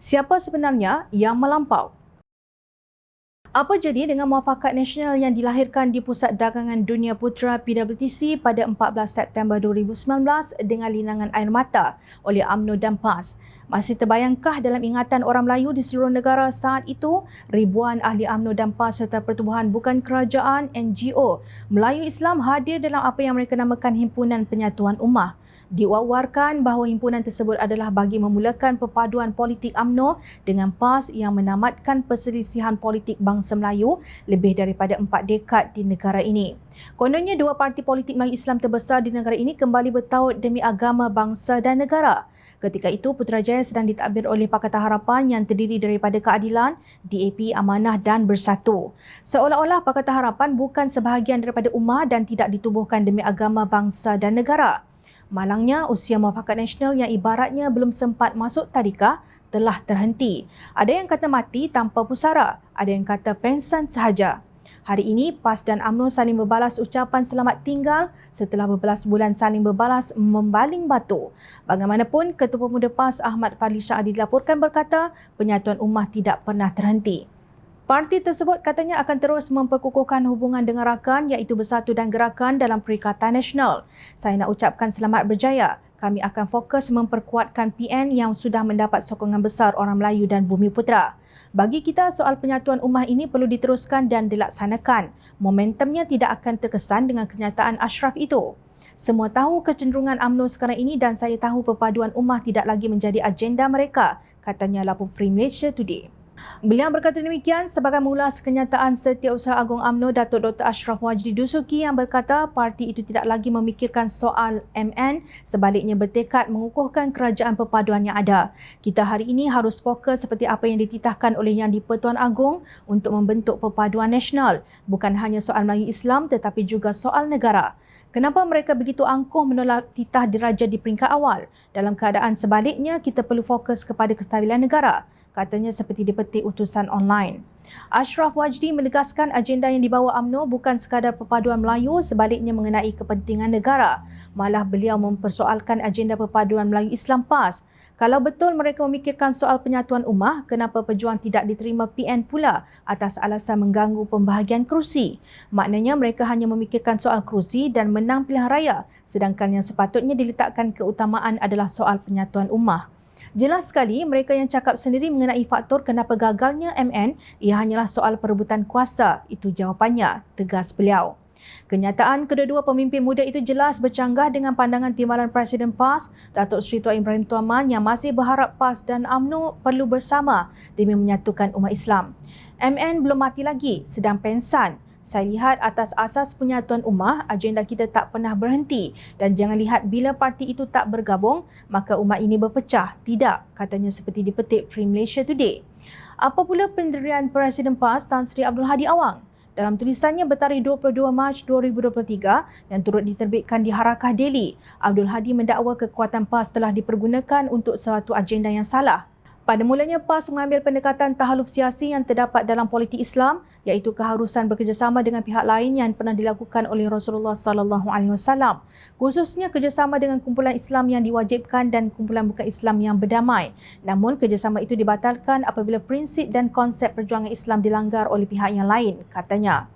Siapa sebenarnya yang melampau? Apa jadi dengan muafakat nasional yang dilahirkan di Pusat Dagangan Dunia Putra PWTC pada 14 September 2019 dengan linangan air mata oleh UMNO dan PAS? Masih terbayangkah dalam ingatan orang Melayu di seluruh negara saat itu, ribuan ahli UMNO dan PAS serta pertubuhan bukan kerajaan NGO Melayu Islam hadir dalam apa yang mereka namakan Himpunan Penyatuan Ummah. Diwawarkan bahawa himpunan tersebut adalah bagi memulakan perpaduan politik UMNO dengan PAS yang menamatkan perselisihan politik bangsa Melayu lebih daripada 4 dekad di negara ini. Kononnya dua parti politik Melayu Islam terbesar di negara ini kembali bertaut demi agama, bangsa dan negara. Ketika itu, Putrajaya sedang ditadbir oleh Pakatan Harapan yang terdiri daripada Keadilan, DAP, Amanah dan Bersatu. Seolah-olah Pakatan Harapan bukan sebahagian daripada ummah dan tidak ditubuhkan demi agama, bangsa dan negara. Malangnya, usia muafakat nasional yang ibaratnya belum sempat masuk tadika telah terhenti. Ada yang kata mati tanpa pusara, ada yang kata pensan sahaja. Hari ini, PAS dan UMNO saling berbalas ucapan selamat tinggal setelah berbelas bulan saling berbalas membaling batu. Bagaimanapun, Ketua Pemuda PAS Ahmad Fadli Shah dilaporkan berkata penyatuan ummah tidak pernah terhenti. Parti tersebut katanya akan terus memperkukuhkan hubungan dengan rakan iaitu Bersatu dan Gerakan dalam Perikatan Nasional. Saya nak ucapkan selamat berjaya. Kami akan fokus memperkuatkan PN yang sudah mendapat sokongan besar orang Melayu dan Bumi Putera. Bagi kita, soal penyatuan ummah ini perlu diteruskan dan dilaksanakan. Momentumnya tidak akan terkesan dengan kenyataan Ashraf itu. Semua tahu kecenderungan UMNO sekarang ini dan saya tahu perpaduan ummah tidak lagi menjadi agenda mereka, katanya lapor Free Malaysia Today. Beliau berkata demikian sebagai mengulas kenyataan Setiausaha Agung UMNO Datuk Dr. Ashraf Wajdi Dusuki yang berkata parti itu tidak lagi memikirkan soal MN, sebaliknya bertekad mengukuhkan kerajaan perpaduan yang ada. Kita hari ini harus fokus seperti apa yang dititahkan oleh Yang di-Pertuan Agong untuk membentuk perpaduan nasional, bukan hanya soal Melayu Islam tetapi juga soal negara. Kenapa mereka begitu angkuh menolak titah diraja di peringkat awal? Dalam keadaan sebaliknya, kita perlu fokus kepada kestabilan negara, katanya seperti dipetik utusan online. Ashraf Wajdi menegaskan agenda yang dibawa UMNO bukan sekadar perpaduan Melayu, sebaliknya mengenai kepentingan negara. Malah beliau mempersoalkan agenda perpaduan Melayu Islam PAS. Kalau betul mereka memikirkan soal penyatuan ummah, kenapa pejuang tidak diterima PN pula atas alasan mengganggu pembahagian kerusi? Maknanya mereka hanya memikirkan soal kerusi dan menang pilihan raya, sedangkan yang sepatutnya diletakkan keutamaan adalah soal penyatuan ummah. Jelas sekali mereka yang cakap sendiri mengenai faktor kenapa gagalnya MN, ia hanyalah soal perebutan kuasa. Itu jawapannya, tegas beliau. Kenyataan kedua-dua pemimpin muda itu jelas bercanggah dengan pandangan timbalan Presiden PAS, Datuk Seri Tuan Ibrahim Tuaman yang masih berharap PAS dan UMNO perlu bersama demi menyatukan umat Islam. MN belum mati lagi, sedang pensan. Saya lihat atas asas penyatuan ummah, agenda kita tak pernah berhenti dan jangan lihat bila parti itu tak bergabung, maka umat ini berpecah. Tidak, katanya seperti dipetik Free Malaysia Today. Apa pula pendirian Presiden PAS Tan Sri Abdul Hadi Awang? Dalam tulisannya bertarikh 22 Mac 2023 yang turut diterbitkan di Harakah Daily, Abdul Hadi mendakwa kekuatan PAS telah dipergunakan untuk suatu agenda yang salah. Pada mulanya, PAS mengambil pendekatan tahaluf siasi yang terdapat dalam politik Islam, iaitu keharusan bekerjasama dengan pihak lain yang pernah dilakukan oleh Rasulullah SAW, khususnya kerjasama dengan kumpulan Islam yang diwajibkan dan kumpulan bukan Islam yang berdamai. Namun, kerjasama itu dibatalkan apabila prinsip dan konsep perjuangan Islam dilanggar oleh pihak yang lain, katanya.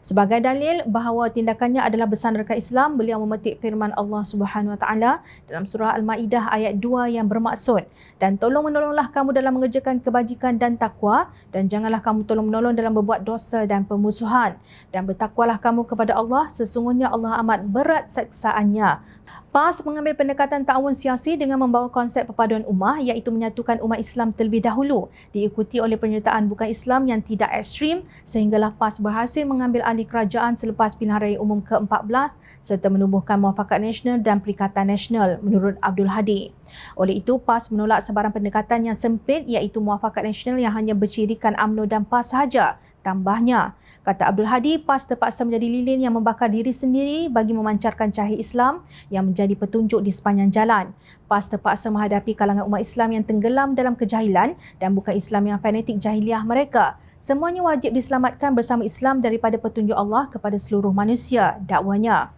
Sebagai dalil bahawa tindakannya adalah bersandarkan Islam, beliau memetik firman Allah Subhanahu Wa Taala dalam surah Al-Maidah ayat 2 yang bermaksud, dan tolong-menolonglah kamu dalam mengerjakan kebajikan dan takwa, dan janganlah kamu tolong-menolong dalam berbuat dosa dan permusuhan, dan bertakwalah kamu kepada Allah, sesungguhnya Allah amat berat seksaannya. PAS mengambil pendekatan ta'awun siasi dengan membawa konsep perpaduan ummah iaitu menyatukan umat Islam terlebih dahulu, diikuti oleh penyertaan bukan Islam yang tidak ekstrim sehinggalah PAS berhasil mengambil alih kerajaan selepas pilihan raya umum ke-14 serta menubuhkan muafakat nasional dan Perikatan Nasional menurut Abdul Hadi. Oleh itu, PAS menolak sebarang pendekatan yang sempit iaitu muafakat nasional yang hanya bercirikan UMNO dan PAS sahaja. Tambahnya, kata Abdul Hadi, PAS terpaksa menjadi lilin yang membakar diri sendiri bagi memancarkan cahaya Islam yang menjadi petunjuk di sepanjang jalan. PAS terpaksa menghadapi kalangan umat Islam yang tenggelam dalam kejahilan dan bukan Islam yang fanatik jahiliah mereka. Semuanya wajib diselamatkan bersama Islam daripada petunjuk Allah kepada seluruh manusia, dakwanya.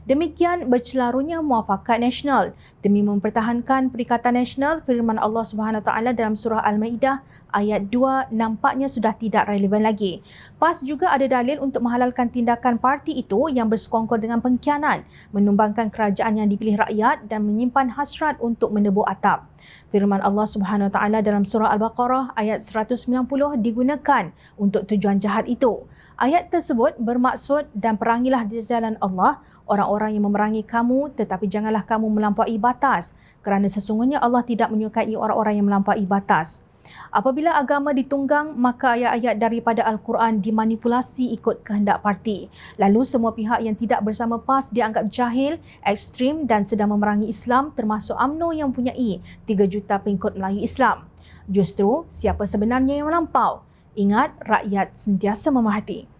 Demikian bercelarunya muafakat nasional demi mempertahankan Perikatan Nasional. Firman Allah Subhanahu Taala dalam surah Al-Maidah ayat 2 nampaknya sudah tidak relevan lagi. PAS juga ada dalil untuk menghalalkan tindakan parti itu yang bersekongkol dengan pengkhianat, menumbangkan kerajaan yang dipilih rakyat dan menyimpan hasrat untuk menebuk atap. Firman Allah Subhanahu Taala dalam surah Al-Baqarah ayat 190 digunakan untuk tujuan jahat itu. Ayat tersebut bermaksud, dan perangilah di jalan Allah orang-orang yang memerangi kamu, tetapi janganlah kamu melampaui batas, kerana sesungguhnya Allah tidak menyukai orang-orang yang melampaui batas. Apabila agama ditunggang, maka ayat-ayat daripada Al-Quran dimanipulasi ikut kehendak parti. Lalu semua pihak yang tidak bersama PAS dianggap jahil, ekstrim dan sedang memerangi Islam, termasuk UMNO yang mempunyai 3 juta pengikut Melayu Islam. Justru, siapa sebenarnya yang melampau? Ingat, rakyat sentiasa memerhati.